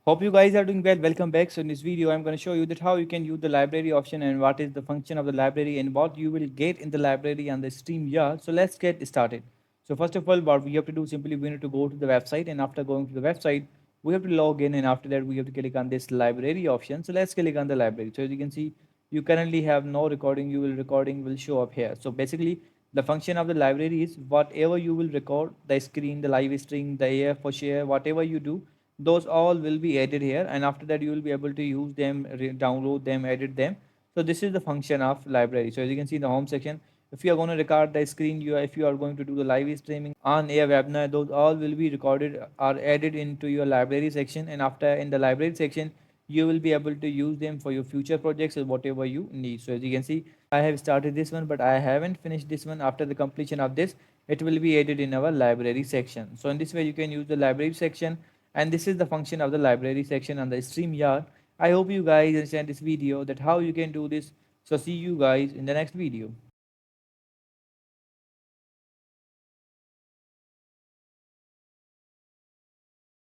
Hope you guys are doing well. Welcome back. So in this video, I'm going to show you that how you can use the library option and what is the function of the library and what you will get in the library on the StreamYard. So let's get started. So first of all, what we have to do simply we need to go to the website, and after going to the website, we have to log in, and after that we have to click on this library option. So let's click on the library. So as you can see, you currently have no recording. Recording will show up here. So basically, the function of the library is whatever you will record, the screen, the live stream, the AF for share, whatever you do, those all will be added here, and after that you will be able to use them, download them, edit them. So this is the function of library. So as you can see in the home section, if you are going to record the screen, if you are going to do the live streaming on air webinar, those all will be recorded or added into your library section, and after in the library section you will be able to use them for your future projects or whatever you need. So as you can see, I have started this one, but I haven't finished this one. After the completion of this, it will be added in our library section. So in this way you can use the library section, and this is the function of the library section on the StreamYard. I hope you guys understand this video that how you can do this. So see you guys in the next video.